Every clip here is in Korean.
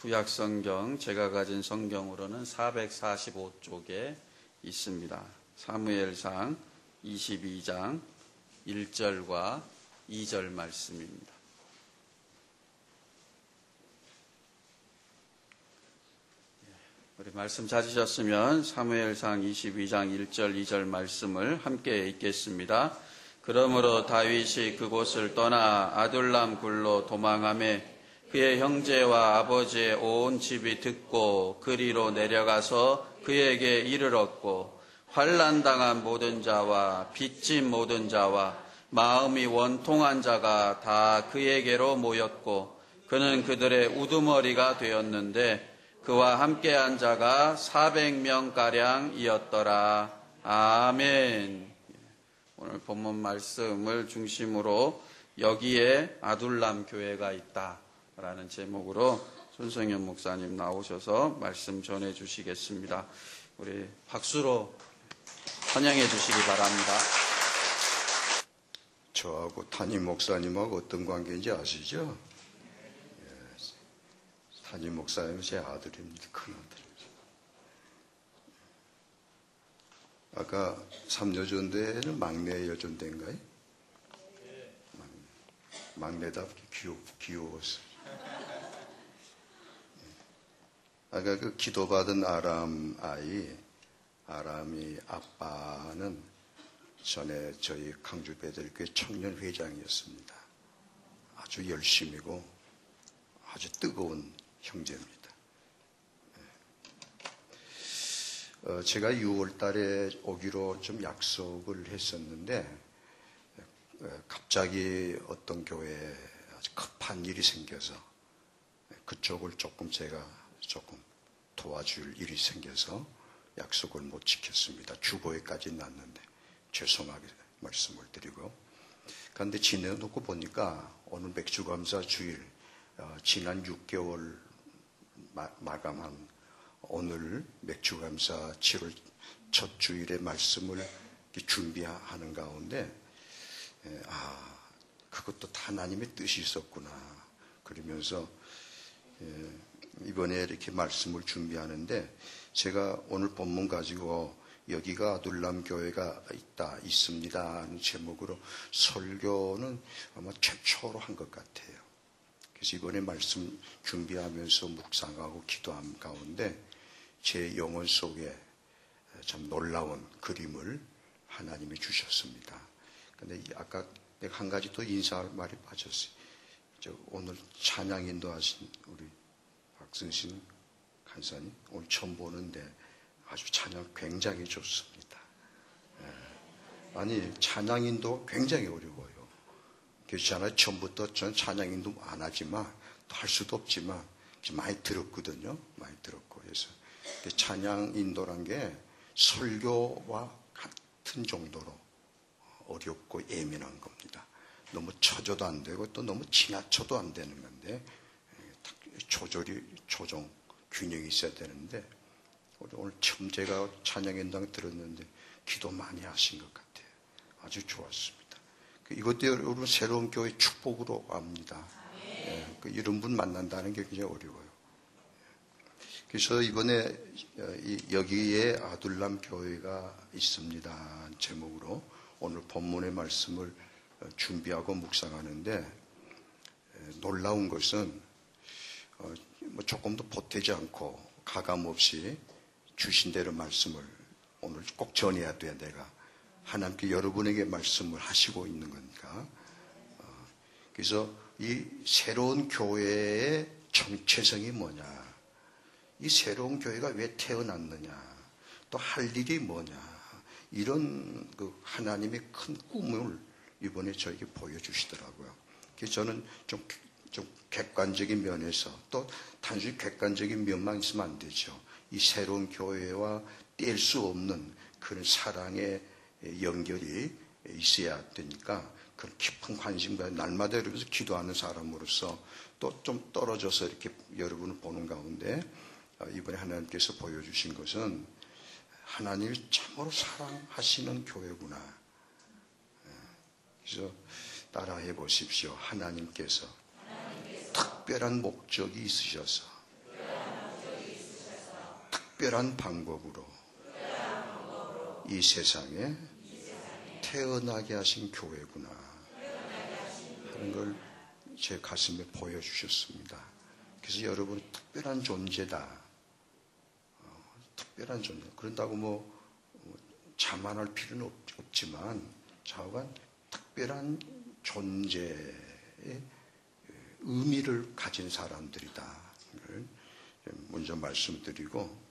구약성경 제가 가진 성경으로는 445쪽에 있습니다. 사무엘상 22장 1절과 2절 말씀입니다. 우리 말씀 찾으셨으면 사무엘상 22장 1절 2절 말씀을 함께 읽겠습니다. 그러므로 다윗이 그곳을 떠나 아둘람 굴로 도망하매 그의 형제와 아버지의 온 집이 듣고 그리로 내려가서 그에게 이르렀고 환난당한 모든 자와 빚진 모든 자와 마음이 원통한 자가 다 그에게로 모였고 그는 그들의 우두머리가 되었는데 그와 함께한 자가 400명가량이었더라. 아멘. 오늘 본문 말씀을 중심으로 여기에 아둘람 교회가 있다라는 제목으로 손성현 목사님 나오셔서 말씀 전해 주시겠습니다. 우리 박수로 환영해 주시기 바랍니다. 저하고 담임 목사님하고 어떤 관계인지 아시죠? 담임 목사님은 제 아들입니다. 큰아들. 아까 삼여전대는 막내 여전대인가요? 막내답게 귀여웠어요. 아까 그 기도받은 아람이 아빠는 전에 저희 강주배들교회 청년회장이었습니다. 아주 열심이고 아주 뜨거운 형제입니다. 제가 6월 달에 오기로 좀 약속을 했었는데 갑자기 어떤 교회에 아주 급한 일이 생겨서 그쪽을 제가 조금 도와줄 일이 생겨서 약속을 못 지켰습니다. 주보에까지 났는데 죄송하게 말씀을 드리고, 그런데 지내놓고 보니까 오늘 맥주감사 주일, 지난 6개월 마감한 오늘 맥주감사 7월 첫 주일의 말씀을 준비하는 가운데 그것도 다 하나님의 뜻이 있었구나 그러면서 이번에 이렇게 말씀을 준비하는데, 제가 오늘 본문 가지고 여기가 아둘람 교회가 있습니다 하는 제목으로 설교는 아마 최초로 한 것 같아요. 그래서 이번에 말씀 준비하면서 묵상하고 기도한 가운데 제 영혼 속에 참 놀라운 그림을 하나님이 주셨습니다. 근데 아까 내가 한 가지 더 인사할 말이 빠졌어요. 오늘 찬양 인도하신 우리 박승신 간사님 오늘 처음 보는데 아주 찬양 굉장히 좋습니다. 아니 찬양 인도 굉장히 어려워요. 그렇잖아요. 처음부터 전 찬양 인도 안 하지만 또 할 수도 없지만 많이 들었거든요. 많이 들었고 그래서 찬양 인도란 게 설교와 같은 정도로 어렵고 예민한 겁니다. 너무 쳐줘도 안 되고 또 너무 지나쳐도 안 되는 건데 조정 균형이 있어야 되는데 오늘 처음 제가 찬양인당 들었는데 기도 많이 하신 것 같아요. 아주 좋았습니다. 이것도 여러분 새로운 교회 축복으로 압니다. 이런 분 만난다는 게 굉장히 어려워요. 그래서 이번에 여기에 아둘람 교회가 있습니다 제목으로 오늘 본문의 말씀을 준비하고 묵상하는데, 놀라운 것은 조금도 보태지 않고 가감 없이 주신 대로 말씀을 오늘 꼭 전해야 돼. 내가 하나님께 여러분에게 말씀을 하시고 있는 거니까. 그래서 이 새로운 교회의 정체성이 뭐냐, 이 새로운 교회가 왜 태어났느냐, 또 할 일이 뭐냐, 이런 그 하나님의 큰 꿈을 이번에 저에게 보여주시더라고요. 그래서 저는 좀 객관적인 면에서, 또 단순히 객관적인 면만 있으면 안 되죠. 이 새로운 교회와 뗄 수 없는 그런 사랑의 연결이 있어야 되니까 그런 깊은 관심과 날마다 이러면서 기도하는 사람으로서 또 좀 떨어져서 이렇게 여러분을 보는 가운데 이번에 하나님께서 보여주신 것은 하나님이 참으로 사랑하시는 교회구나. 그래서 따라해 보십시오. 하나님께서 특별한 목적이 있으셔서 특별한 방법으로 이 세상에 태어나게 하신 교회구나 하는 걸 제 가슴에 보여주셨습니다. 그래서 여러분 특별한 존재다. 특별한 존재. 그런다고 뭐 자만할 필요는 없지만 좌우간 특별한 존재의 의미를 가진 사람들이다. 먼저 말씀드리고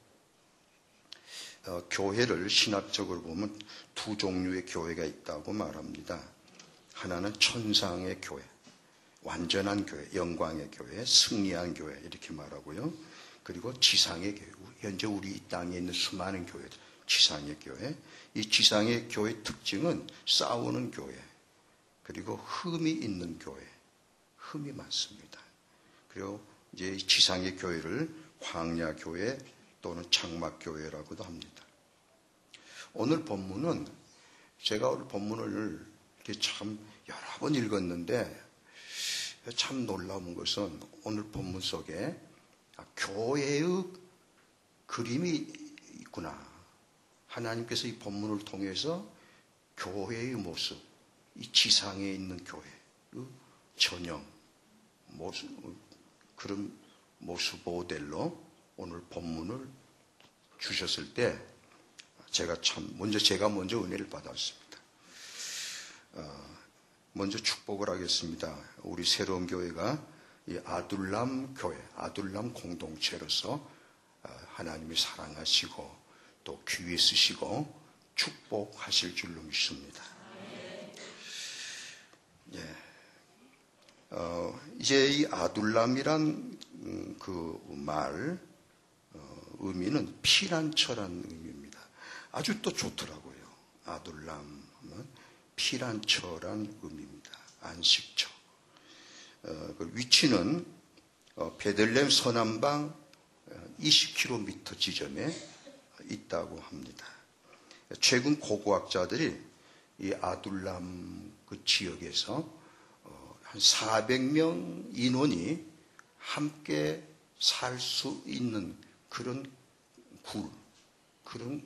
교회를 신학적으로 보면 두 종류의 교회가 있다고 말합니다. 하나는 천상의 교회, 완전한 교회, 영광의 교회, 승리한 교회 이렇게 말하고요. 그리고 지상의 교회, 현재 우리 이 땅에 있는 수많은 교회들, 지상의 교회. 이 지상의 교회의 특징은 싸우는 교회, 그리고 흠이 있는 교회, 흠이 많습니다. 그리고 이제 이 지상의 교회를 광야교회 또는 장막교회라고도 합니다. 오늘 본문은 제가 오늘 본문을 이렇게 참 여러 번 읽었는데 참 놀라운 것은 오늘 본문 속에 교회의 그림이 있구나. 하나님께서 이 본문을 통해서 교회의 모습, 이 지상에 있는 교회의 전형, 모습, 그런 모습 모델로 오늘 본문을 주셨을 때 제가 먼저 은혜를 받았습니다. 먼저 축복을 하겠습니다. 우리 새로운 교회가 이 아둘람 교회, 아둘람 공동체로서 하나님이 사랑하시고 또 귀에 쓰시고 축복하실 줄로 믿습니다. 예. 이제 이 아둘람이란 그 말 의미는 피난처란 의미입니다. 아주 또 좋더라고요. 아둘람은 피난처란 의미입니다. 안식처. 그 위치는 베들레헴 서남방 20km 지점에 있다고 합니다. 최근 고고학자들이 이 아둘람 그 지역에서 한 400명 인원이 함께 살 수 있는 그런 그런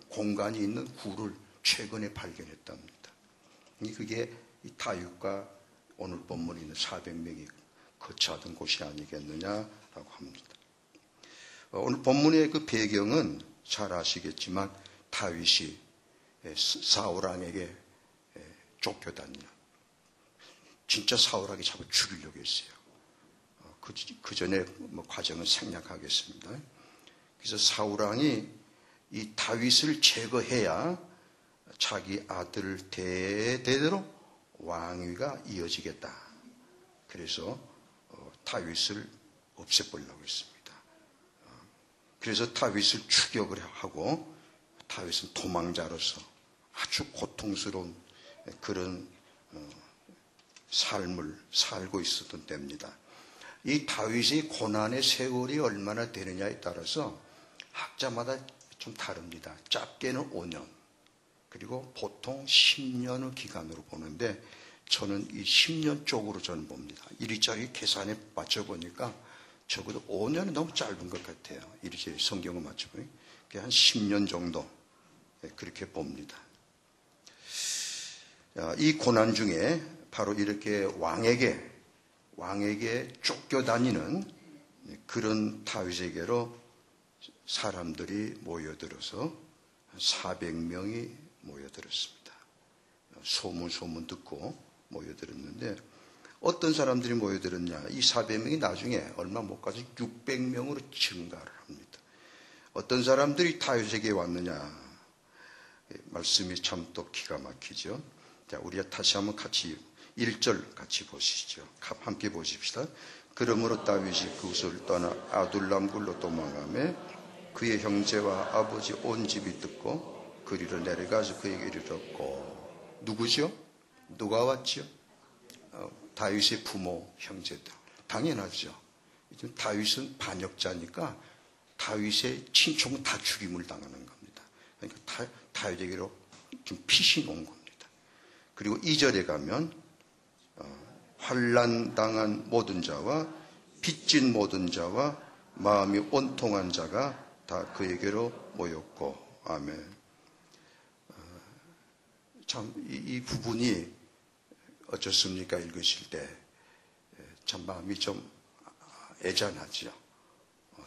공간이 있는 굴을 최근에 발견했답니다. 그게 이 다윗과 오늘 본문에 있는 400명이 거처하던 곳이 아니겠느냐라고 합니다. 오늘 본문의 그 배경은 잘 아시겠지만 다윗이 사울왕에게 쫓겨다니는 진짜 사울왕이 잡아 죽이려고 했어요. 그 전에 과정은 생략하겠습니다. 그래서 사울왕이 이 다윗을 제거해야 자기 아들 대대로 왕위가 이어지겠다. 그래서 다윗을 없애버리려고 했습니다. 그래서 다윗을 추격을 하고 다윗은 도망자로서 아주 고통스러운 그런 삶을 살고 있었던 때입니다. 이 다윗의 고난의 세월이 얼마나 되느냐에 따라서 학자마다 좀 다릅니다. 짧게는 5년, 그리고 보통 10년의 기간으로 보는데 저는 이 10년 쪽으로 저는 봅니다. 이리저리 계산에 맞춰보니까 적어도 5년은 너무 짧은 것 같아요. 이리저리 성경을 맞춰보니 한 10년 정도 그렇게 봅니다. 이 고난 중에 바로 이렇게 왕에게 쫓겨다니는 그런 다윗에게로 사람들이 모여들어서 400명이 모여들었습니다. 소문 듣고 모여들었는데 어떤 사람들이 모여들었냐? 이 400명이 나중에 얼마 못 가서 600명으로 증가를 합니다. 어떤 사람들이 다윗에게 왔느냐? 말씀이 참 또 기가 막히죠. 자, 우리가 다시 한번 같이 1절 같이 보시죠. 함께 보십시다. 그러므로 다윗이 그곳을 떠나 아둘람 굴로 도망하며 그의 형제와 아버지 온 집이 듣고 그리로 내려가서 그에게 이르렀고. 누구죠? 누가 왔죠? 다윗의 부모 형제들. 당연하죠. 다윗은 반역자니까 다윗의 친족은 다 죽임을 당하는 겁니다. 그러니까 다윗에게로 좀 피신 온 겁니다. 그리고 2절에 가면 환난 당한 모든 자와 빚진 모든 자와 마음이 온통한 자가 다 그에게로 모였고. 아멘. 참 이 부분이 어쩌습니까? 읽으실 때 참 마음이 좀 애잔하죠.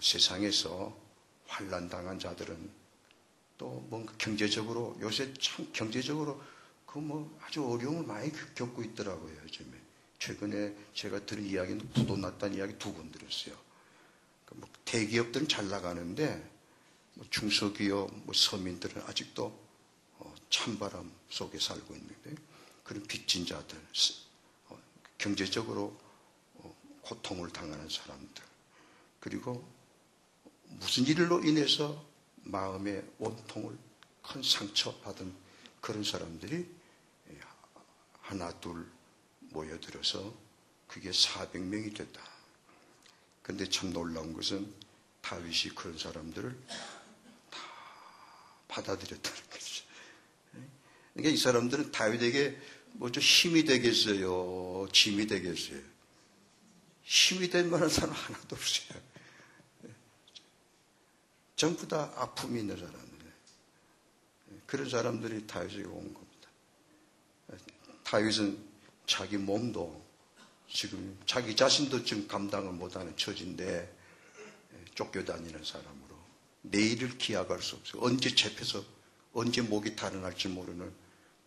세상에서 환난 자들은 또 뭔가 경제적으로, 요새 참 경제적으로 아주 어려움을 많이 겪고 있더라고요, 요즘에. 최근에 제가 들은 이야기는 부도 났다는 이야기 2번 들었어요. 대기업들은 잘 나가는데 중소기업, 서민들은 아직도 찬바람 속에 살고 있는데, 그런 빚진 자들, 경제적으로 고통을 당하는 사람들, 그리고 무슨 일로 인해서 마음의 온통을 큰 상처받은 그런 사람들이 하나 둘 모여들어서 그게 400명이 됐다. 그런데 참 놀라운 것은 다윗이 그런 사람들을 다 받아들였다는 거죠. 그러니까 이 사람들은 다윗에게 좀 힘이 되겠어요? 짐이 되겠어요? 힘이 될 만한 사람 하나도 없어요. 전부 다 아픔이 있는 사람들. 그런 사람들이 다윗에게 온 겁니다. 다윗은 자기 몸도 지금 자기 자신도 지금 감당을 못하는 처지인데 쫓겨다니는 사람으로 내일을 기약할 수 없어요. 언제 잡혀서 언제 목이 달아날지 모르는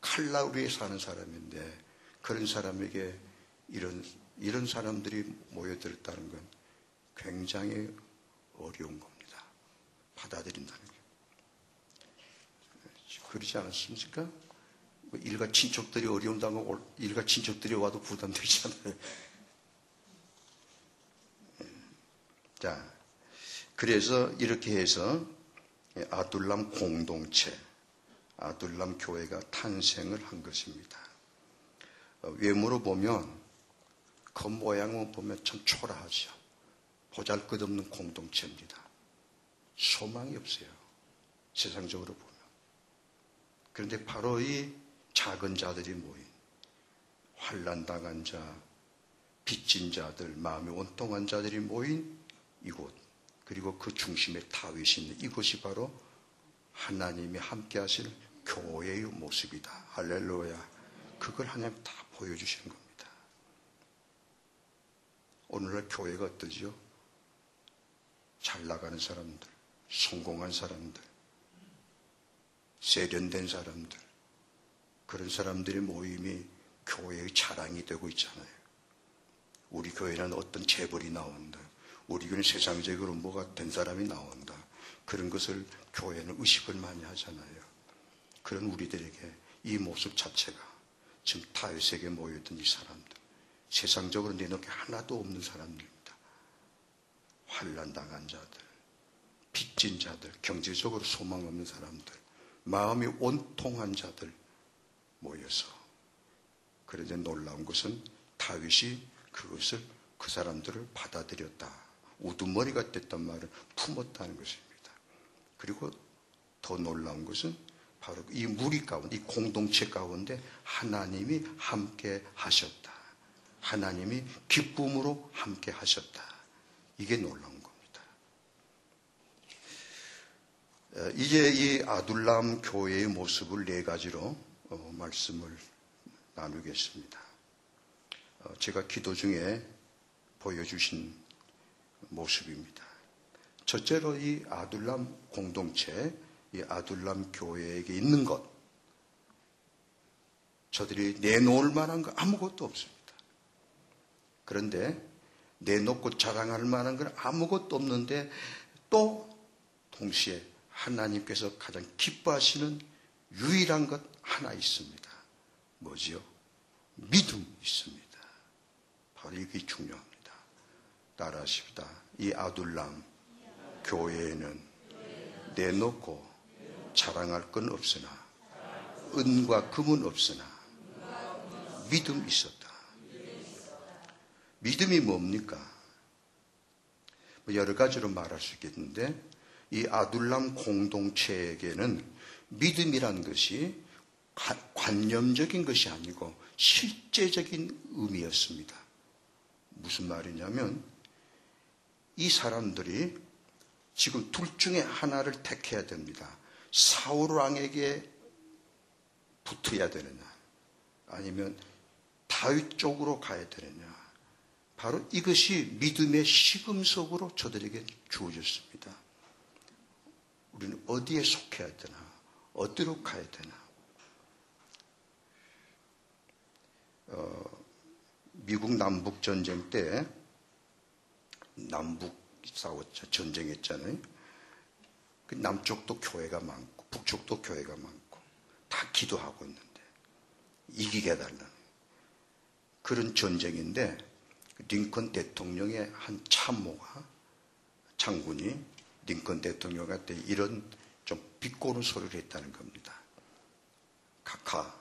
칼라우리에 사는 사람인데, 그런 사람에게 이런 사람들이 모여들었다는 건 굉장히 어려운 겁니다. 받아들인다는 게. 그러지 않았습니까? 일가 친척들이 어려운다고 일가 친척들이 와도 부담되잖아요. 자, 그래서 이렇게 해서 아둘람 공동체, 아둘람 교회가 탄생을 한 것입니다. 외모로 보면, 겉모양을 보면 참 초라하죠. 보잘것없는 공동체입니다. 소망이 없어요. 세상적으로 보면. 그런데 바로 이 작은 자들이 모인, 환난당한 자, 빚진 자들, 마음이 온통한 자들이 모인 이곳, 그리고 그 중심에 다윗이 있는 이곳이 바로 하나님이 함께 하시는 교회의 모습이다. 할렐루야. 그걸 하나님 다 보여주시는 겁니다. 오늘날 교회가 어떠지요? 잘 나가는 사람들, 성공한 사람들, 세련된 사람들, 그런 사람들의 모임이 교회의 자랑이 되고 있잖아요. 우리 교회는 어떤 재벌이 나온다. 우리 교회는 세상적으로 뭐가 된 사람이 나온다. 그런 것을 교회는 의식을 많이 하잖아요. 그런 우리들에게 이 모습 자체가 지금 다윗에게 모여든 이 사람들, 세상적으로 내놓을 게 하나도 없는 사람들입니다. 환난당한 자들, 빚진 자들, 경제적으로 소망 없는 사람들, 마음이 온통한 자들 모여서. 그런데 놀라운 것은 다윗이 그것을, 그 사람들을 받아들였다. 우두머리가 됐단 말을 품었다는 것입니다. 그리고 더 놀라운 것은 바로 이 무리 가운데, 이 공동체 가운데 하나님이 함께 하셨다. 하나님이 기쁨으로 함께 하셨다. 이게 놀라운 겁니다. 이제 이 아둘람 교회의 모습을 4가지로 말씀을 나누겠습니다. 제가 기도 중에 보여주신 모습입니다. 첫째로 이 아둘람 공동체, 이 아둘람 교회에게 있는 것, 저들이 내놓을 만한 거 아무것도 없습니다. 그런데 내놓고 자랑할 만한 건 아무것도 없는데, 또 동시에 하나님께서 가장 기뻐하시는 유일한 것 하나 있습니다. 뭐지요? 믿음이 있습니다. 바로 이게 중요합니다. 따라하십시다. 이 아둘람 교회에는 내놓고 자랑할 건 없으나, 은과 금은 없으나 믿음이 있었다. 믿음이 뭡니까? 여러 가지로 말할 수 있겠는데, 이 아둘람 공동체에게는 믿음이란 것이 관념적인 것이 아니고 실제적인 의미였습니다. 무슨 말이냐면, 이 사람들이 지금 둘 중에 하나를 택해야 됩니다. 사울 왕에게 붙어야 되느냐, 아니면 다윗 쪽으로 가야 되느냐. 바로 이것이 믿음의 시금석으로 저들에게 주어졌습니다. 우리는 어디에 속해야 되나, 어디로 가야 되나. 미국 남북 전쟁 때 남북 싸웠죠. 전쟁했잖아요. 그 남쪽도 교회가 많고 북쪽도 교회가 많고 다 기도하고 있는데 이기게 해달라는 그런 전쟁인데, 링컨 대통령의 한 참모가, 장군이 링컨 대통령한테 이런 좀 비꼬는 소리를 했다는 겁니다. 각하,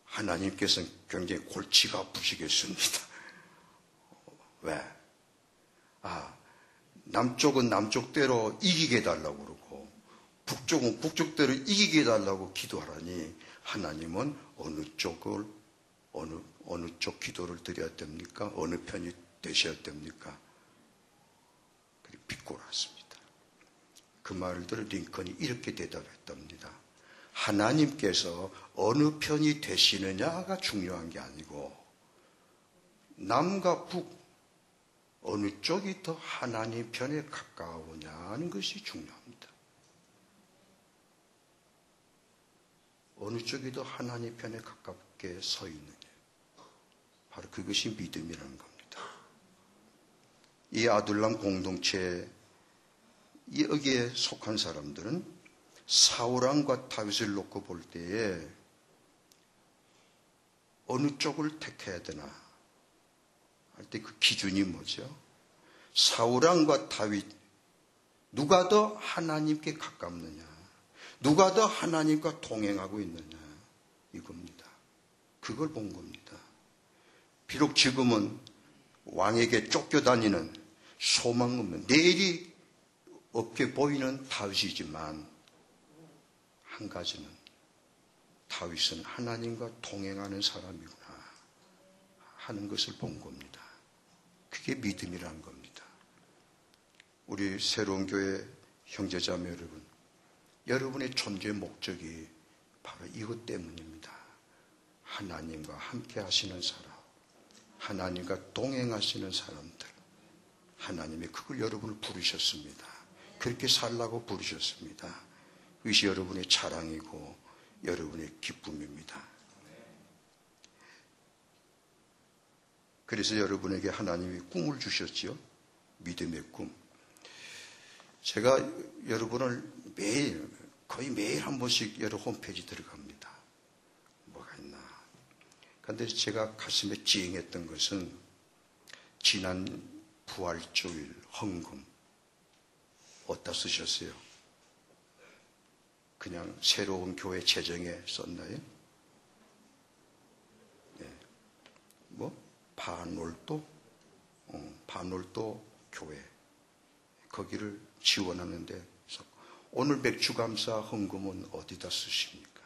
하나님께서는 굉장히 골치가 아프시겠습니다. 왜? 남쪽은 남쪽대로 이기게 해달라고 그러고 북쪽은 북쪽대로 이기게 해달라고 기도하라니 하나님은 어느 쪽 기도를 드려야 됩니까? 어느 편이 되셔야 됩니까? 그리고 비꼬았습니다. 그 말을 들어 링컨이 이렇게 대답했답니다. 하나님께서 어느 편이 되시느냐가 중요한 게 아니고 남과 북 어느 쪽이 더 하나님 편에 가까우냐는 것이 중요합니다. 어느 쪽이 더 하나님 편에 가깝게 서 있느냐. 바로 그것이 믿음이라는 겁니다. 이 아둘람 공동체, 여기에 속한 사람들은 사울왕과 다윗을 놓고 볼 때에 어느 쪽을 택해야 되나 할 때 그 기준이 뭐죠? 사울왕과 다윗, 누가 더 하나님께 가깝느냐, 누가 더 하나님과 동행하고 있느냐, 이겁니다. 그걸 본 겁니다. 비록 지금은 왕에게 쫓겨다니는 소망 없는, 내일이 없게 보이는 다윗이지만 한 가지는 다윗은 하나님과 동행하는 사람이구나 하는 것을 본 겁니다. 그게 믿음이라는 겁니다. 우리 새로운 교회 형제자매 여러분, 여러분의 존재의 목적이 바로 이것 때문입니다. 하나님과 함께 하시는 사람, 하나님과 동행하시는 사람들, 하나님이 그걸 여러분을 부르셨습니다. 그렇게 살라고 부르셨습니다. 그것이 여러분의 자랑이고 여러분의 기쁨입니다. 그래서 여러분에게 하나님이 꿈을 주셨지요. 믿음의 꿈. 제가 여러분을 거의 매일 한 번씩 여러 홈페이지 들어갑니다. 뭐가 있나. 그런데 제가 가슴에 찡했던 것은 지난 부활주일 헌금 어디다 쓰셨어요? 그냥 새로운 교회 재정에 썼나요? 네. 반월도 교회 거기를 지원하는데 오늘 맥주감사 헌금은 어디다 쓰십니까?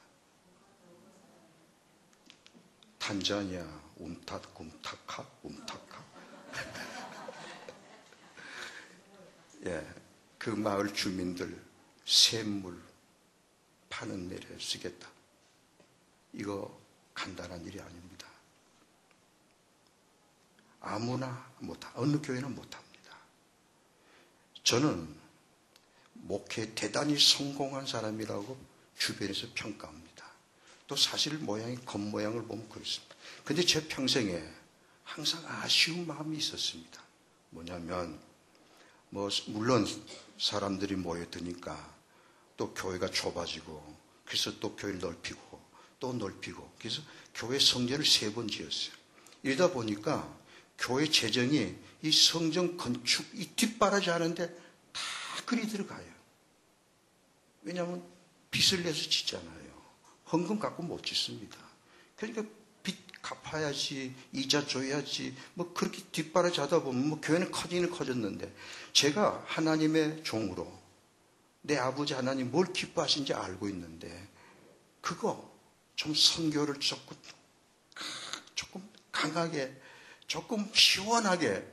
탄자니아 움타카 예, 그 마을 주민들 샘물 파는 일에 쓰겠다. 이거 간단한 일이 아닙니다. 아무나 못하, 어느 교회는 못합니다. 저는 목회 대단히 성공한 사람이라고 주변에서 평가합니다. 또 사실 겉모양을 보면 그렇습니다. 근데 제 평생에 항상 아쉬운 마음이 있었습니다. 뭐냐면, 물론 사람들이 모여드니까 또 교회가 좁아지고, 그래서 또 교회를 넓히고, 또 넓히고, 그래서 교회 성전을 3번 지었어요. 이러다 보니까 교회 재정이 이 성전 건축, 이 뒷바라지 하는데 다 그리 들어가요. 왜냐하면 빚을 내서 짓잖아요. 헌금 갖고 못 짓습니다. 그러니까 빚 갚아야지, 이자 줘야지, 그렇게 뒷바라지 하다 보면 교회는 커지는 커졌는데, 제가 하나님의 종으로 내 아버지 하나님 뭘 기뻐하신지 알고 있는데, 그거 좀 선교를 조금 강하게, 조금 시원하게,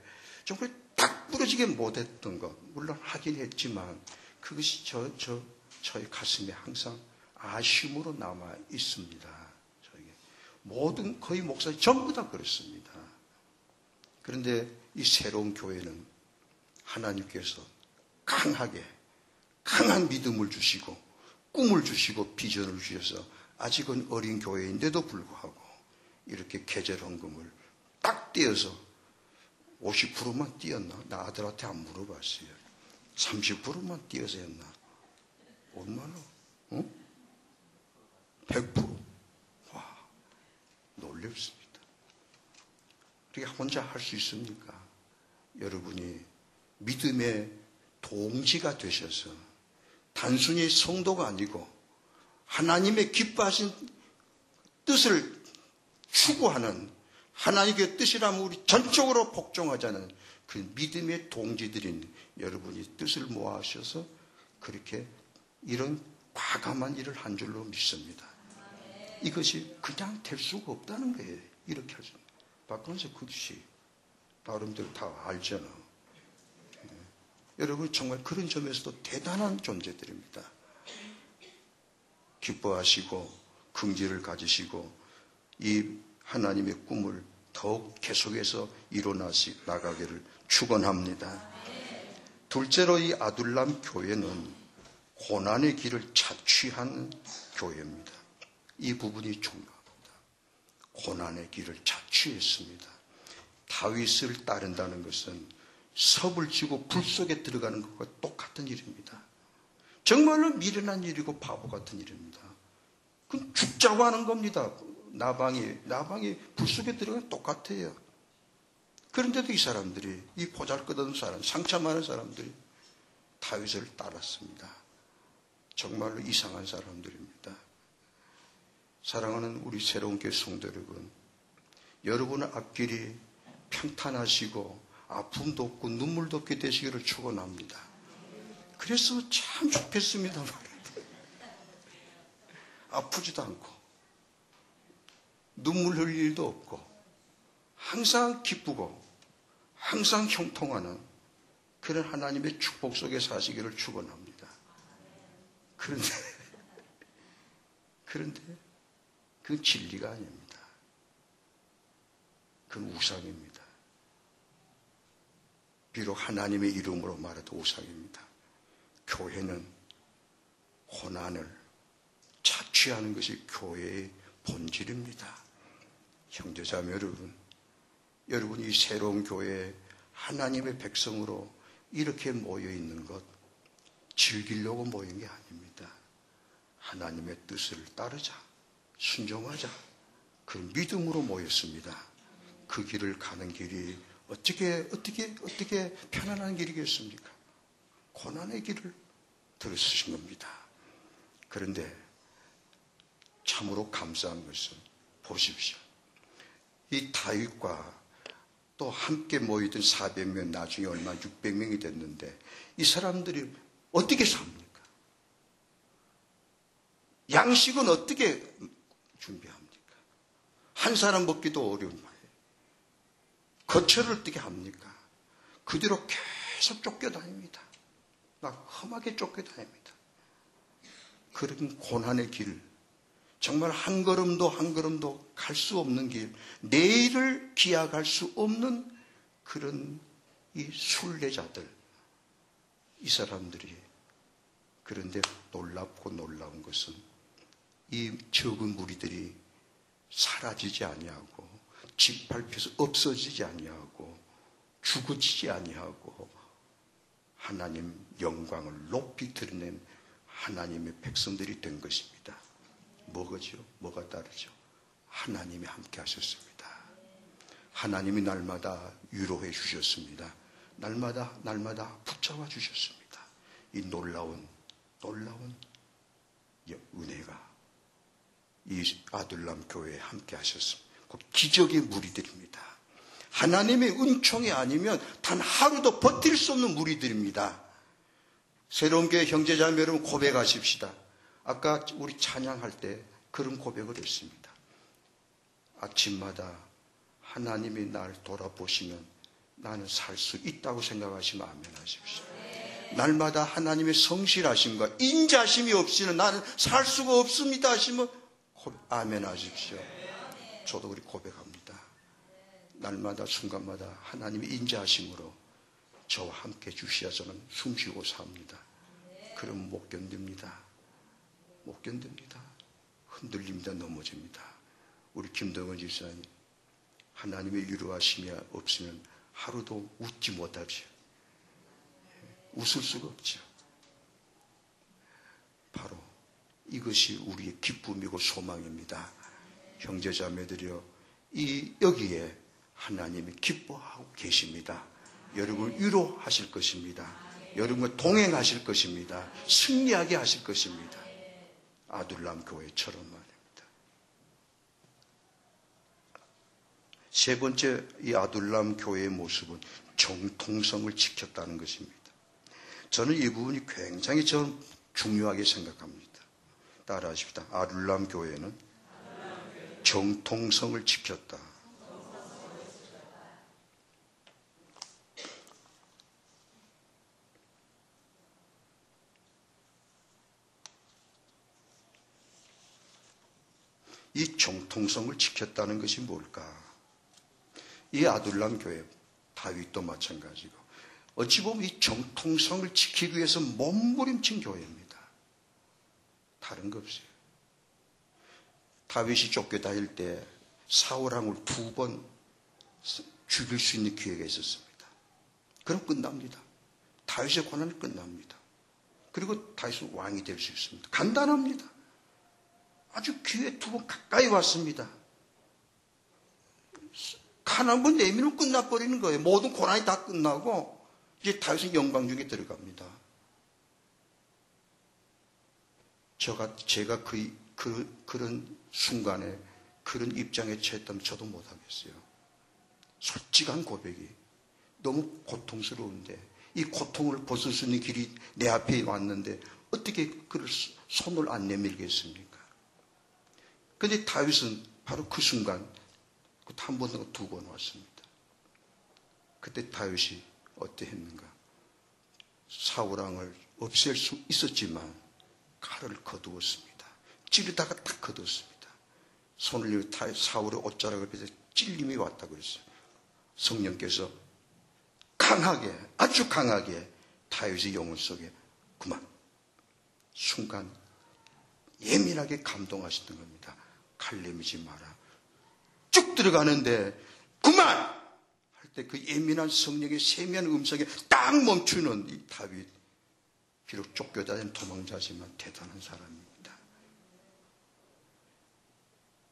좀 딱 딱 부러지게 못했던 것, 물론 하긴 했지만 그것이 저의 가슴에 항상 아쉬움으로 남아 있습니다. 저에게. 거의 목사님 전부 다 그렇습니다. 그런데 이 새로운 교회는 하나님께서 강한 믿음을 주시고 꿈을 주시고 비전을 주셔서 아직은 어린 교회인데도 불구하고 이렇게 계절 헌금을 딱 떼어서 50%만 띄었나? 나 아들한테 안 물어봤어요. 30%만 띄어서 했나? 얼마나? 100%? 와, 놀랍습니다. 그렇게 혼자 할 수 있습니까? 여러분이 믿음의 동지가 되셔서 단순히 성도가 아니고 하나님의 기뻐하신 뜻을 추구하는 하나님의 뜻이라면 우리 전적으로 복종하자는 그 믿음의 동지들인 여러분이 뜻을 모아셔서 그렇게 이런 과감한 일을 한 줄로 믿습니다. 이것이 그냥 될 수가 없다는 거예요. 이렇게 하죠. 박근세 그것이 나름대로 다 알잖아. 여러분 정말 그런 점에서도 대단한 존재들입니다. 기뻐하시고 긍지를 가지시고 이 하나님의 꿈을 더욱 계속해서 이뤄나가기를 축원합니다. 둘째로 이 아둘람 교회는 고난의 길을 자취한 교회입니다. 이 부분이 중요합니다. 고난의 길을 자취했습니다. 다윗을 따른다는 것은 섭을 지고 불 속에 들어가는 것과 똑같은 일입니다. 정말로 미련한 일이고 바보 같은 일입니다. 그건 죽자고 하는 겁니다. 나방이 불 속에 들어가면 똑같아요. 그런데도 이 사람들이, 이 보잘것없는 사람, 상처 많은 사람들이 다윗을 따랐습니다. 정말로 이상한 사람들입니다. 사랑하는 우리 새로운 교회 성도 여러분, 여러분의 앞길이 평탄하시고 아픔도 없고 눈물도 없게 되시기를 축원합니다. 그래서 참 좋겠습니다. 아프지도 않고 눈물 흘릴 일도 없고 항상 기쁘고 항상 형통하는 그런 하나님의 축복 속에 사시기를 축원합니다. 그런데 그건 진리가 아닙니다. 그건 우상입니다. 비록 하나님의 이름으로 말해도 우상입니다. 교회는 고난을 자취하는 것이 교회의 본질입니다. 형제자매 여러분, 여러분이 새로운 교회에 하나님의 백성으로 이렇게 모여 있는 것 즐기려고 모인 게 아닙니다. 하나님의 뜻을 따르자, 순종하자, 그 믿음으로 모였습니다. 그 길을 가는 길이 어떻게 편안한 길이겠습니까? 고난의 길을 들으신 겁니다. 그런데 참으로 감사한 것은 보십시오. 이 다윗과 또 함께 모이던 400명, 나중에 얼마 600명이 됐는데 이 사람들이 어떻게 삽니까? 양식은 어떻게 준비합니까? 한 사람 먹기도 어려운 말이에요. 거처를 어떻게 합니까? 그대로 계속 쫓겨다닙니다. 막 험하게 쫓겨다닙니다. 그런 고난의 길, 정말 한 걸음도 갈 수 없는 길, 내일을 기약할 수 없는 그런 이 순례자들, 이 사람들이. 그런데 놀랍고 놀라운 것은 이 적은 무리들이 사라지지 아니하고 짓밟혀서 없어지지 아니하고 죽어지지 아니하고 하나님 영광을 높이 드러낸 하나님의 백성들이 된 것입니다. 뭐가 다르죠? 하나님이 함께 하셨습니다. 하나님이 날마다 위로해 주셨습니다. 날마다 붙잡아 주셨습니다. 이 놀라운 은혜가 이 아둘람 교회에 함께 하셨습니다. 기적의 무리들입니다. 하나님의 은총이 아니면 단 하루도 버틸 수 없는 무리들입니다. 새로운 교회 형제자매 여러분 고백하십시다. 아까 우리 찬양할 때 그런 고백을 했습니다. 아침마다 하나님이 날 돌아보시면 나는 살 수 있다고 생각하시면 아멘 하십시오. 날마다 하나님의 성실하심과 인자심이 없이는 나는 살 수가 없습니다 하시면 아멘 하십시오. 저도 우리 고백합니다. 날마다 순간마다 하나님의 인자하심으로 저와 함께 주시야 저는 숨쉬고 삽니다. 그럼 못 견딥니다. 못 견딥니다. 흔들립니다. 넘어집니다. 우리 김동원 집사님, 하나님의 위로하심이 없으면 하루도 웃지 못하죠. 웃을 수가 없죠. 바로 이것이 우리의 기쁨이고 소망입니다. 형제자매들이여, 여기에 하나님이 기뻐하고 계십니다. 여러분을 위로하실 것입니다. 여러분과 동행하실 것입니다. 승리하게 하실 것입니다. 아둘람 교회처럼 말입니다. 세 번째, 이 아둘람 교회의 모습은 정통성을 지켰다는 것입니다. 저는 이 부분이 굉장히 중요하게 생각합니다. 따라하십시다. 아둘람 교회는 정통성을 지켰다. 이 정통성을 지켰다는 것이 뭘까? 이 아둘람 교회, 다윗도 마찬가지고, 어찌 보면 이 정통성을 지키기 위해서 몸부림친 교회입니다. 다른 거 없어요. 다윗이 쫓겨다닐 때 사울왕을 2번 죽일 수 있는 기회가 있었습니다. 그럼 끝납니다. 다윗의 권한은 끝납니다. 그리고 다윗은 왕이 될 수 있습니다. 간단합니다. 아주 기회 2번 가까이 왔습니다. 간 한 번 내밀면 끝나버리는 거예요. 모든 고난이 다 끝나고 이제 다윗은 영광 중에 들어갑니다. 제가 그런 순간에 그런 입장에 처했다면 저도 못하겠어요. 솔직한 고백이 너무 고통스러운데 이 고통을 벗을 수 있는 길이 내 앞에 왔는데 어떻게 그를 손을 안 내밀겠습니까? 그런데 다윗은 바로 그 순간 한 번, 2번 왔습니다. 그때 다윗이 어떠했는가? 사울왕을 없앨 수 있었지만 칼을 거두었습니다. 찌르다가 딱 거두었습니다. 손을 사울의 옷자락을 빼서 찔림이 왔다고 했어요. 성령께서 강하게, 아주 강하게 다윗의 영혼 속에 그만, 순간 예민하게 감동하시던 겁니다. 칼 내미지 마라. 쭉 들어가는데 그만! 할 때 그 예민한 성령의 세미한 음성에 딱 멈추는 이 다윗. 비록 쫓겨다닌 도망자지만 대단한 사람입니다.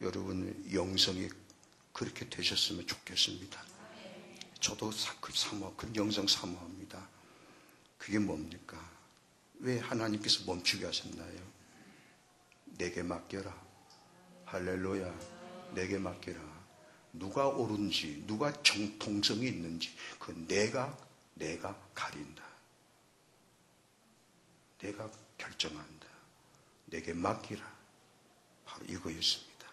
여러분 영성이 그렇게 되셨으면 좋겠습니다. 저도 그 영성 사모합니다. 그게 뭡니까? 왜 하나님께서 멈추게 하셨나요? 내게 맡겨라. 할렐루야. 내게 맡겨라. 누가 옳은지, 누가 정통성이 있는지 그 내가 가린다. 내가 결정한다. 내게 맡기라. 바로 이거였습니다.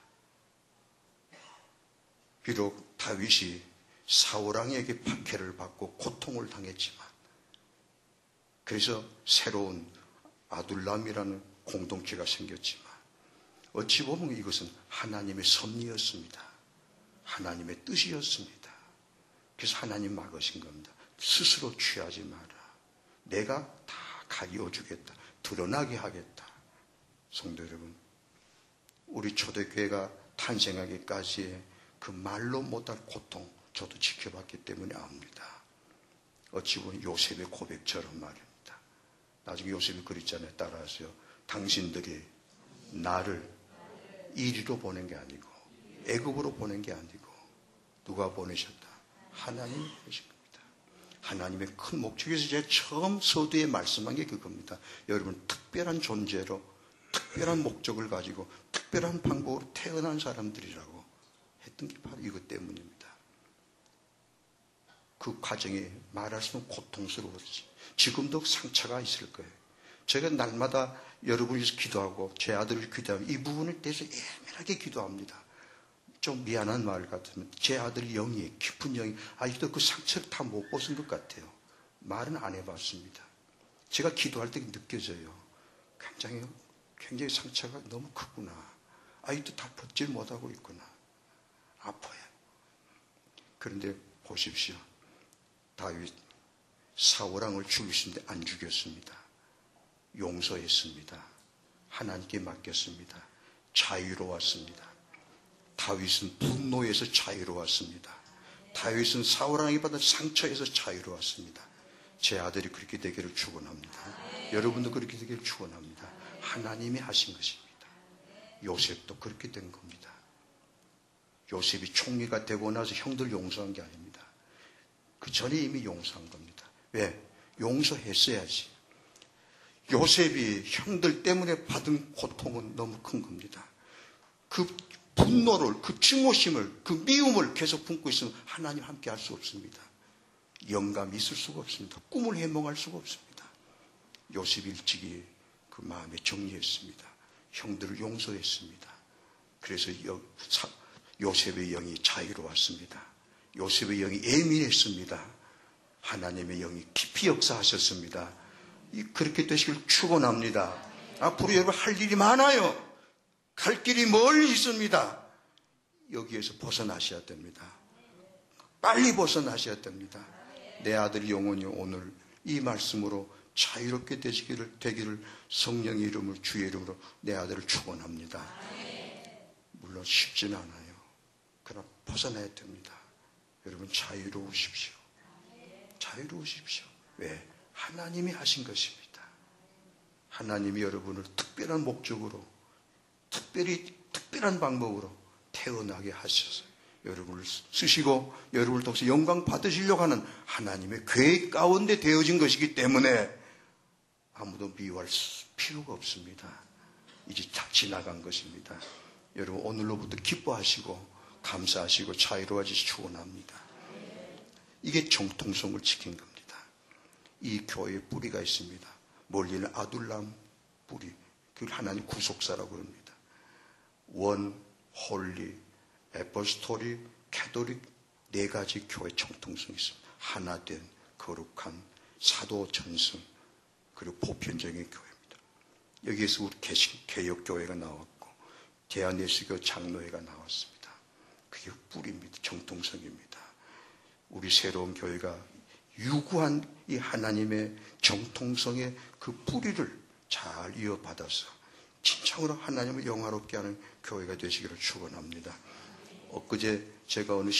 비록 다윗이 사울왕에게 박해를 받고 고통을 당했지만, 그래서 새로운 아둘람이라는 공동체가 생겼지만, 어찌 보면 이것은 하나님의 섭리였습니다. 하나님의 뜻이었습니다. 그래서 하나님 막으신 겁니다. 스스로 취하지 마라. 내가 다 가리워주겠다. 드러나게 하겠다. 성도 여러분, 우리 초대교회가 탄생하기까지의 그 말로 못할 고통 저도 지켜봤기 때문에 압니다. 어찌 보면 요셉의 고백처럼 말입니다. 나중에 요셉이 그랬잖아요. 따라하세요. 당신들이 나를 이리로 보낸 게 아니고 애굽으로 보낸 게 아니고 누가 보내셨다? 하나님이 보내신 겁니다. 하나님의 큰 목적에서 제가 처음 서두에 말씀한 게 그겁니다. 여러분, 특별한 존재로 특별한 목적을 가지고 특별한 방법으로 태어난 사람들이라고 했던 게 바로 이것 때문입니다. 그 과정이 말할 수 없는 고통스러웠지. 지금도 상처가 있을 거예요. 제가 날마다 여러분이 기도하고 제 아들을 기도하면 이 부분에 대해서 예민하게 기도합니다. 좀 미안한 말 같으면 제 아들 영이, 깊은 영이 아직도 그 상처를 다 못 벗은 것 같아요. 말은 안 해봤습니다. 제가 기도할 때 느껴져요. 굉장히 상처가 너무 크구나. 아직도 다 벗질 못하고 있구나. 아파요. 그런데 보십시오. 다윗 사울왕을 죽이신데 안 죽였습니다. 용서했습니다. 하나님께 맡겼습니다. 자유로웠습니다. 다윗은 분노에서 자유로웠습니다. 다윗은 사울왕이 받은 상처에서 자유로웠습니다. 제 아들이 그렇게 되기를 축원합니다. 여러분도 그렇게 되기를 축원합니다. 하나님이 하신 것입니다. 요셉도 그렇게 된 겁니다. 요셉이 총리가 되고 나서 형들 용서한 게 아닙니다. 그 전에 이미 용서한 겁니다. 왜? 용서했어야지. 요셉이 형들 때문에 받은 고통은 너무 큰 겁니다. 그 분노를, 그 증오심을, 그 미움을 계속 품고 있으면 하나님 함께 할 수 없습니다. 영감이 있을 수가 없습니다. 꿈을 해몽할 수가 없습니다. 요셉이 일찍이 그 마음에 정리했습니다. 형들을 용서했습니다. 그래서 요셉의 영이 자유로웠습니다. 요셉의 영이 예민했습니다. 하나님의 영이 깊이 역사하셨습니다. 그렇게 되시길 축원합니다. 앞으로 여러분 할 일이 많아요. 갈 길이 멀리 있습니다. 여기에서 벗어나셔야 됩니다. 빨리 벗어나셔야 됩니다. 내 아들 영혼이 오늘 이 말씀으로 자유롭게 되기를 성령의 이름을 주의 이름으로 내 아들을 축원합니다. 물론 쉽지는 않아요. 그러나 벗어나야 됩니다. 여러분 자유로우십시오. 자유로우십시오. 왜? 하나님이 하신 것입니다. 하나님이 여러분을 특별한 목적으로 특별한 방법으로 태어나게 하셔서 여러분을 쓰시고 여러분을 통해서 영광 받으시려고 하는 하나님의 계획 가운데 되어진 것이기 때문에 아무도 미워할 필요가 없습니다. 이제 다 지나간 것입니다. 여러분 오늘로부터 기뻐하시고 감사하시고 자유로워지시 축원합니다. 이게 정통성을 지킨 겁니다. 이 교회에 뿌리가 있습니다. 멀리는 아둘람 뿌리, 그걸 하나님 구속사라고 합니다. 원, 홀리, 에포스토리, 캐도릭 네 가지 교회 정통성이 있습니다. 하나 된 거룩한 사도 전승 그리고 보편적인 교회입니다. 여기에서 우리 개혁교회가 나왔고 대한예수교 장로회가 나왔습니다. 그게 뿌리입니다. 정통성입니다. 우리 새로운 교회가 유구한 이 하나님의 정통성의 그 뿌리를 잘 이어받아서 진정으로 하나님을 영화롭게 하는 교회가 되시기를 축원합니다. 엊그제 제가 어느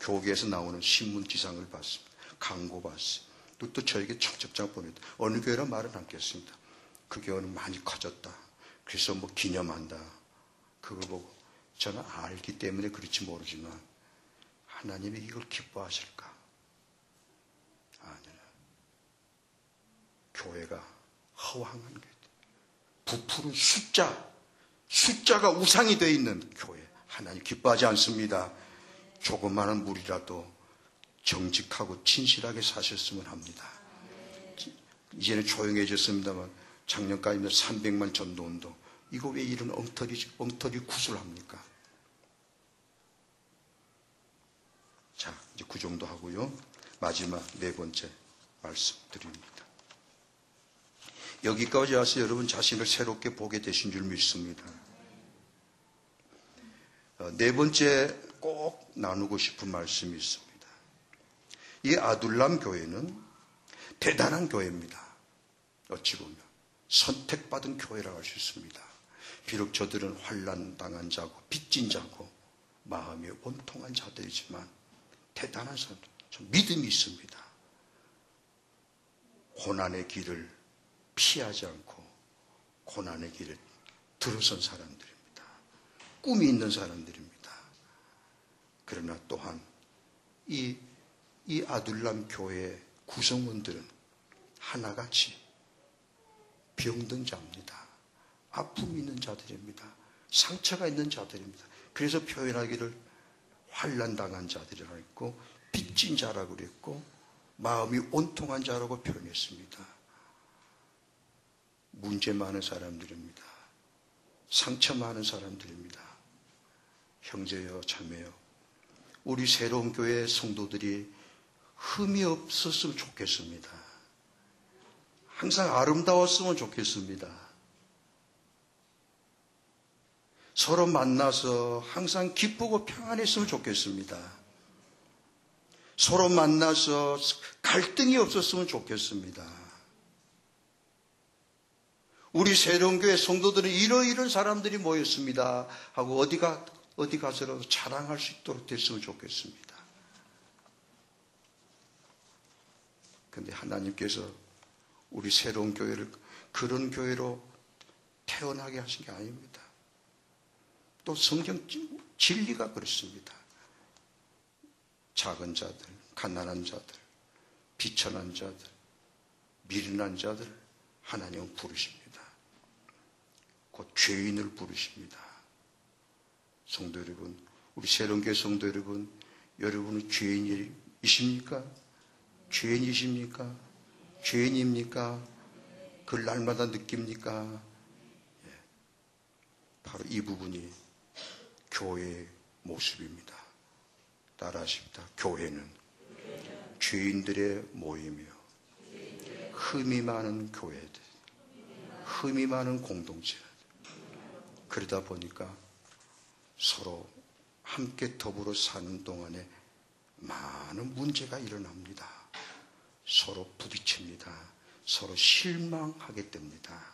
교계에서 나오는 신문지상을 봤습니다. 광고 봤어요. 또 저에게 청첩장 보냈다. 어느 교회라 말은 않겠습니다. 그 교회는 많이 커졌다. 그래서 뭐 기념한다. 그걸 보고 저는 알기 때문에 그렇지 모르지만 하나님이 이걸 기뻐하실까? 아니요. 교회가 허황한 거예요. 부풀은 숫자가 우상이 되어 있는 교회. 하나님 기뻐하지 않습니다. 조그마한 무리라도 정직하고 진실하게 사셨으면 합니다. 이제는 조용해졌습니다만 작년까지는 300만 전도운동. 이거 왜 이런 엉터리 굿을 합니까? 자, 이제 그 정도 하고요. 마지막 네 번째 말씀드립니다. 여기까지 와서 여러분 자신을 새롭게 보게 되신 줄 믿습니다. 네 번째 꼭 나누고 싶은 말씀이 있습니다. 이 아둘람 교회는 대단한 교회입니다. 어찌 보면 선택받은 교회라고 할 수 있습니다. 비록 저들은 환난 자고 빚진 자고 마음이 온통한 자들이지만 대단한 사람들, 믿음이 있습니다. 고난의 길을 피하지 않고 고난의 길을 들어선 사람들입니다. 꿈이 있는 사람들입니다. 그러나 또한 이 아둘람 교회의 구성원들은 하나같이 병든 자입니다. 아픔이 있는 자들입니다. 상처가 있는 자들입니다. 그래서 표현하기를 환난당한 자들이라고 했고 빚진 자라고 그랬고 마음이 온통한 자라고 표현했습니다. 문제 많은 사람들입니다. 상처 많은 사람들입니다. 형제여 자매여, 우리 새로운 교회 성도들이 흠이 없었으면 좋겠습니다. 항상 아름다웠으면 좋겠습니다. 서로 만나서 항상 기쁘고 평안했으면 좋겠습니다. 서로 만나서 갈등이 없었으면 좋겠습니다. 우리 새로운 교회 성도들은 이러이런 사람들이 모였습니다 하고 어디 가서라도 자랑할 수 있도록 됐으면 좋겠습니다. 그런데 하나님께서 우리 새로운 교회를 그런 교회로 태어나게 하신 게 아닙니다. 또 성경 진리가 그렇습니다. 작은 자들, 가난한 자들, 비천한 자들, 미련한 자들 하나님은 부르십니다. 곧 죄인을 부르십니다. 성도 여러분, 우리 새로운교회 성도 여러분, 여러분은 죄인이십니까? 죄인이십니까? 죄인입니까? 그걸 날마다 느낍니까? 바로 이 부분이 교회의 모습입니다. 따라하십니다. 교회는 죄인들의 모임이요, 흠이 많은 교회들, 흠이 많은 공동체. 그러다 보니까 서로 함께 더불어 사는 동안에 많은 문제가 일어납니다. 서로 부딪힙니다. 서로 실망하게 됩니다.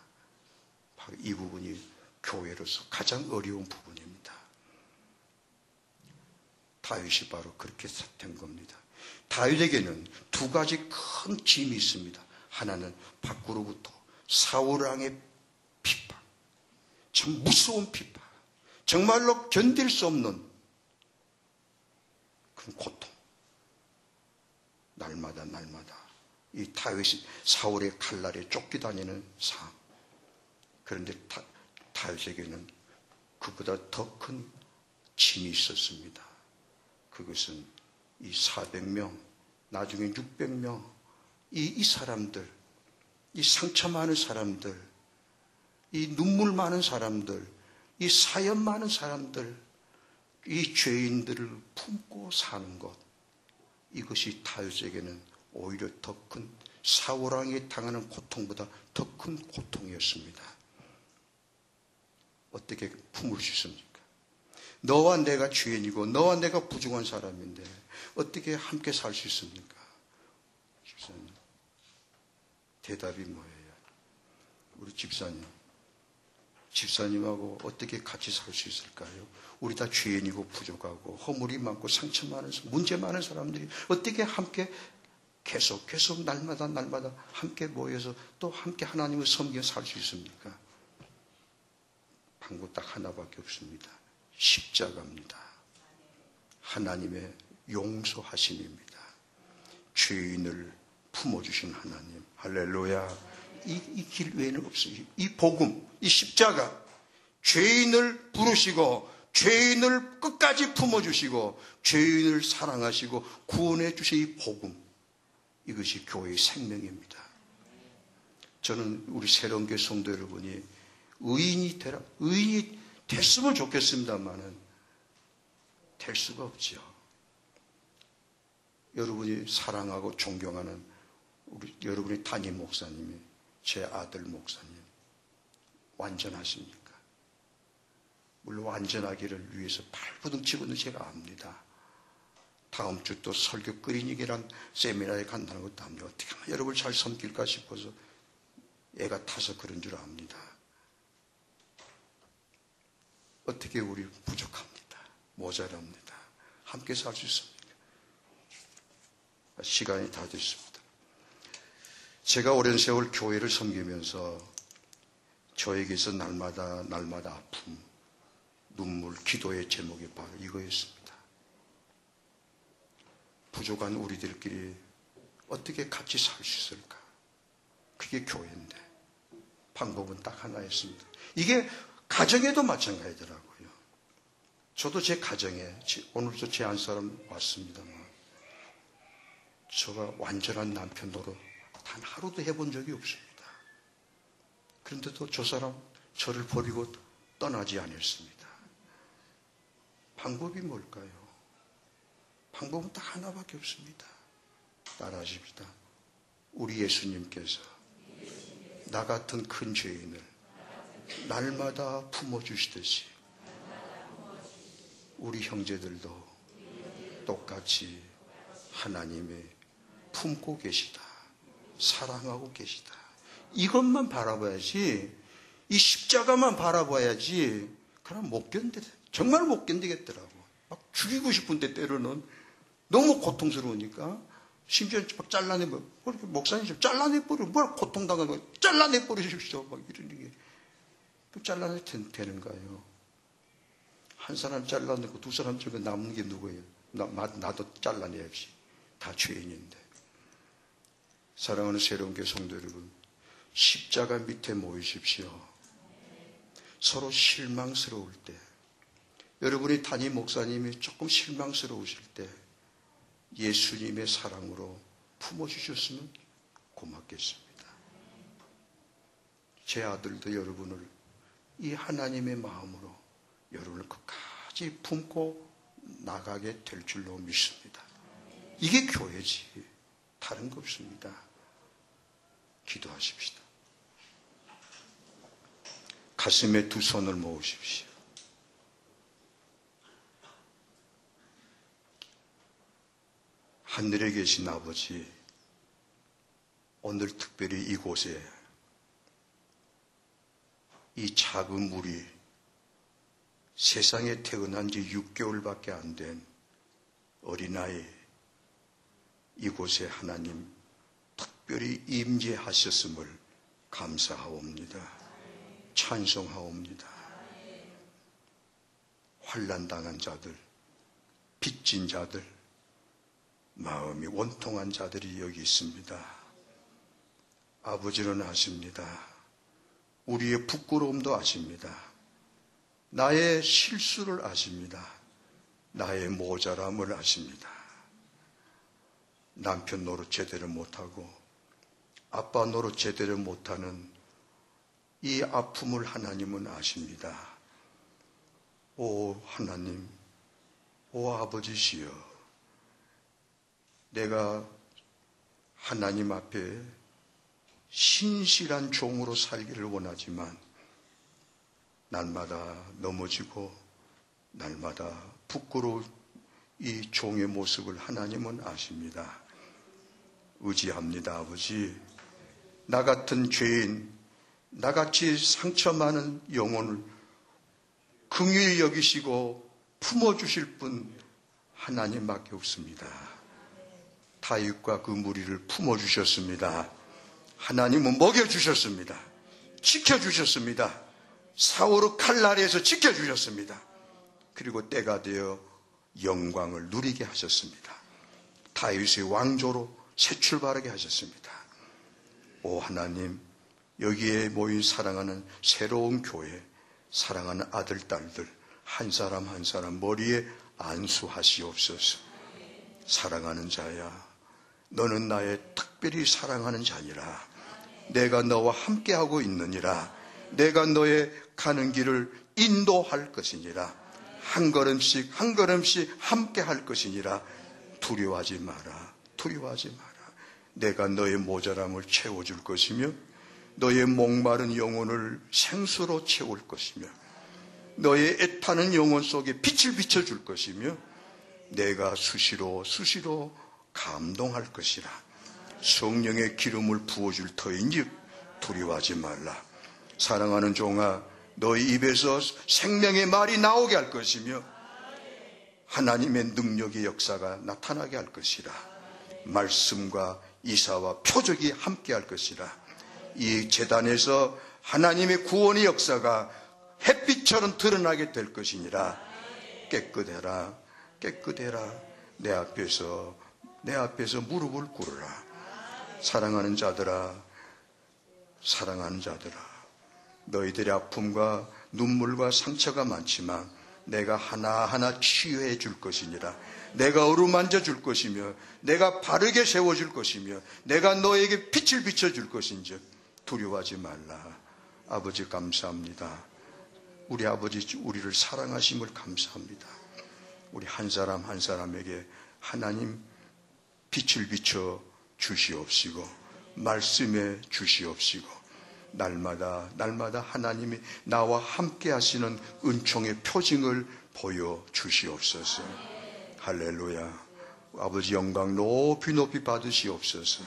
바로 이 부분이 교회로서 가장 어려운 부분입니다. 다윗이 바로 그렇게 된 겁니다. 다윗에게는 두 가지 큰 짐이 있습니다. 하나는 밖으로부터 사울왕의 핍박, 참 무서운 핍박, 정말로 견딜 수 없는 그런 고통. 날마다 이 다윗이 사울의 칼날에 쫓겨 다니는 삶. 그런데 다윗에게는 그보다 더 큰 짐이 있었습니다. 그것은 이 400명, 나중에 600명, 이 사람들, 이 상처 많은 사람들, 이 눈물 많은 사람들, 이 사연 많은 사람들, 이 죄인들을 품고 사는 것, 이것이 다윗에게는 오히려 더 큰 사울왕이 당하는 고통보다 더 큰 고통이었습니다. 어떻게 품을 수 있습니까? 너와 내가 죄인이고 너와 내가 부족한 사람인데 어떻게 함께 살 수 있습니까? 집사님, 대답이 뭐예요? 우리 집사님하고 어떻게 같이 살 수 있을까요? 우리 다 죄인이고 부족하고 허물이 많고 상처 많은, 문제 많은 사람들이 어떻게 함께 계속 날마다 함께 모여서 또 함께 하나님을 섬겨 살 수 있습니까? 방법 딱 하나밖에 없습니다. 십자가입니다. 하나님의 용서하심입니다. 죄인을 품어주신 하나님, 할렐루야. 이 길 외에는 없어요. 이 복음, 이 십자가, 죄인을 부르시고 죄인을 끝까지 품어주시고 죄인을 사랑하시고 구원해 주신 이 복음, 이것이 교회의 생명입니다. 저는 우리 새로운 교회 성도 여러분이 의인이 됐으면 좋겠습니다만은 될 수가 없죠. 여러분이 사랑하고 존경하는 여러분의 담임 목사님이 제 아들 목사님 완전하십니까? 물론 완전하기를 위해서 발부둥 치고 있는 제가 압니다. 다음 주 또 설교 끓이니기란 세미나에 간다는 것도 압니다. 어떻게 하면 여러분을 잘 섬길까 싶어서 애가 타서 그런 줄 압니다. 어떻게 우리 부족합니다. 모자랍니다. 함께 살 수 있습니까? 시간이 다 됐습니다. 제가 오랜 세월 교회를 섬기면서 저에게서 날마다 아픔, 눈물, 기도의 제목이 바로 이거였습니다. 부족한 우리들끼리 어떻게 같이 살 수 있을까? 그게 교회인데 방법은 딱 하나였습니다. 이게 가정에도 마찬가지더라고요. 저도 제 가정에 오늘도 제 한 사람 왔습니다만 제가 완전한 남편 노릇 단 하루도 해본 적이 없습니다. 그런데도 저 사람 저를 버리고 떠나지 않았습니다. 방법이 뭘까요? 방법은 딱 하나밖에 없습니다. 따라하십시다. 우리 예수님께서 나 같은 큰 죄인을 날마다 품어주시듯이 우리 형제들도 똑같이 하나님의 품고 계시다. 사랑하고 계시다. 이것만 바라봐야지, 이 십자가만 바라봐야지, 그럼 못 견뎌. 정말 못 견디겠더라고. 막 죽이고 싶은데 때로는 너무 고통스러우니까 심지어 막 잘라내버려. 목사님 좀 잘라내버려. 뭐라 고통당하는 거야. 잘라내버려 주십시오. 막 이러는 게. 잘라내 되는가요? 한 사람 잘라내고 두 사람 중에 남는 게 누구예요? 나도 잘라내야지. 다 죄인인데. 사랑하는 새로운 교회 성도 여러분, 십자가 밑에 모이십시오. 서로 실망스러울 때, 여러분이 담임 목사님이 조금 실망스러우실 때 예수님의 사랑으로 품어주셨으면 고맙겠습니다. 제 아들도 여러분을 이 하나님의 마음으로 여러분을 끝까지 품고 나가게 될 줄로 믿습니다. 이게 교회지 다른 거 없습니다. 기도하십시다. 가슴에 두 손을 모으십시오. 하늘에 계신 아버지, 오늘 특별히 이곳에 이 작은 무리, 세상에 태어난 지 6개월밖에 안 된 어린아이, 이곳에 하나님 특별히 임재하셨음을 감사하옵니다. 찬송하옵니다. 환난당한 자들, 빚진 자들, 마음이 원통한 자들이 여기 있습니다. 아버지는 아십니다. 우리의 부끄러움도 아십니다. 나의 실수를 아십니다. 나의 모자람을 아십니다. 남편 노릇 제대로 못하고 아빠 노릇 제대로 못하는 이 아픔을 하나님은 아십니다. 오 하나님, 오 아버지시여, 내가 하나님 앞에 신실한 종으로 살기를 원하지만 날마다 넘어지고 날마다 부끄러운 이 종의 모습을 하나님은 아십니다. 의지합니다. 아버지, 나 같은 죄인, 나같이 상처 많은 영혼을 긍휼히 여기시고 품어주실 분 하나님밖에 없습니다. 다윗과 그 무리를 품어주셨습니다. 하나님은 먹여주셨습니다. 지켜주셨습니다. 사울의 칼날에서 지켜주셨습니다. 그리고 때가 되어 영광을 누리게 하셨습니다. 다윗의 왕조로 새 출발하게 하셨습니다. 오 하나님, 여기에 모인 사랑하는 새로운 교회, 사랑하는 아들, 딸들 한 사람 한 사람 머리에 안수하시옵소서. 사랑하는 자야, 너는 나의 특별히 사랑하는 자니라. 내가 너와 함께하고 있느니라. 내가 너의 가는 길을 인도할 것이니라. 한 걸음씩 한 걸음씩 함께할 것이니라. 두려워하지 마라. 두려워하지 마라. 내가 너의 모자람을 채워줄 것이며 너의 목마른 영혼을 생수로 채울 것이며 너의 애타는 영혼 속에 빛을 비춰줄 것이며 내가 수시로 감동할 것이라. 성령의 기름을 부어줄 터인즉 두려워하지 말라. 사랑하는 종아, 너의 입에서 생명의 말이 나오게 할 것이며 하나님의 능력의 역사가 나타나게 할 것이라. 말씀과 이사와 표적이 함께 할 것이라. 이 재단에서 하나님의 구원의 역사가 햇빛처럼 드러나게 될 것이니라. 깨끗해라, 깨끗해라. 내 앞에서 무릎을 꿇으라. 사랑하는 자들아, 사랑하는 자들아, 너희들의 아픔과 눈물과 상처가 많지만 내가 하나하나 치유해 줄 것이니라. 내가 어루만져 줄 것이며 내가 바르게 세워줄 것이며 내가 너에게 빛을 비춰줄 것인즉 두려워하지 말라. 아버지 감사합니다. 우리 아버지 우리를 사랑하심을 감사합니다. 우리 한 사람 한 사람에게 하나님 빛을 비춰 주시옵시고 말씀해 주시옵시고 날마다 하나님이 나와 함께 하시는 은총의 표징을 보여 주시옵소서. 할렐루야. 아버지 영광 높이 높이 받으시옵소서.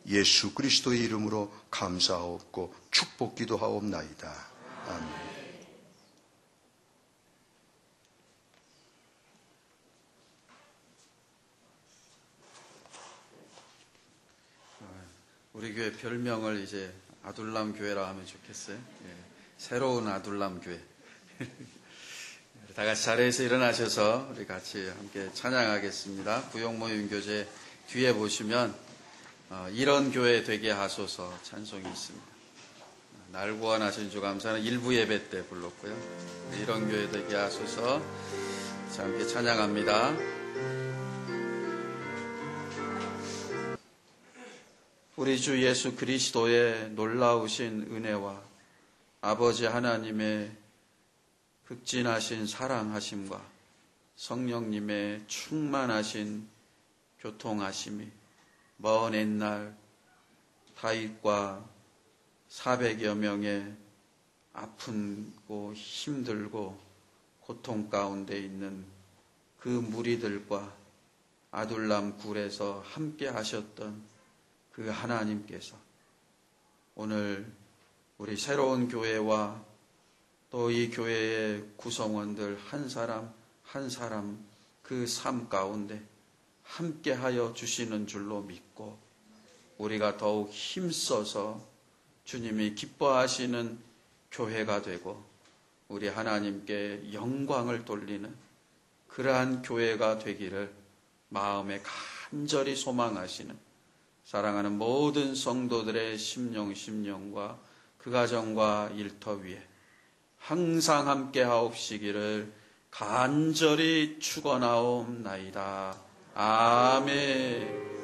예수 그리스도의 이름으로 감사하옵고 축복 기도하옵나이다. 아멘. 우리 교회 별명을 이제 아둘람 교회라 하면 좋겠어요. 예, 새로운 아둘람 교회. 다 같이 자리에서 일어나셔서 우리 같이 함께 찬양하겠습니다. 구역모임 교재 뒤에 보시면 이런 교회 되게 하소서 찬송이 있습니다. 날 구원하신 주 감사는 일부 예배 때 불렀고요. 이런 교회 되게 하소서 함께 찬양합니다. 우리 주 예수 그리스도의 놀라우신 은혜와 아버지 하나님의 극진하신 사랑하심과 성령님의 충만하신 교통하심이 먼 옛날 다윗과 400여 명의 아프고 힘들고 고통 가운데 있는 그 무리들과 아둘람 굴에서 함께 하셨던 그 하나님께서 오늘 우리 새로운 교회와 또 이 교회의 구성원들 한 사람 한 사람 그 삶 가운데 함께하여 주시는 줄로 믿고 우리가 더욱 힘써서 주님이 기뻐하시는 교회가 되고 우리 하나님께 영광을 돌리는 그러한 교회가 되기를 마음에 간절히 소망하시는 사랑하는 모든 성도들의 심령과 그 가정과 일터 위에 항상 함께 하옵시기를 간절히 축원하옵나이다. 아멘.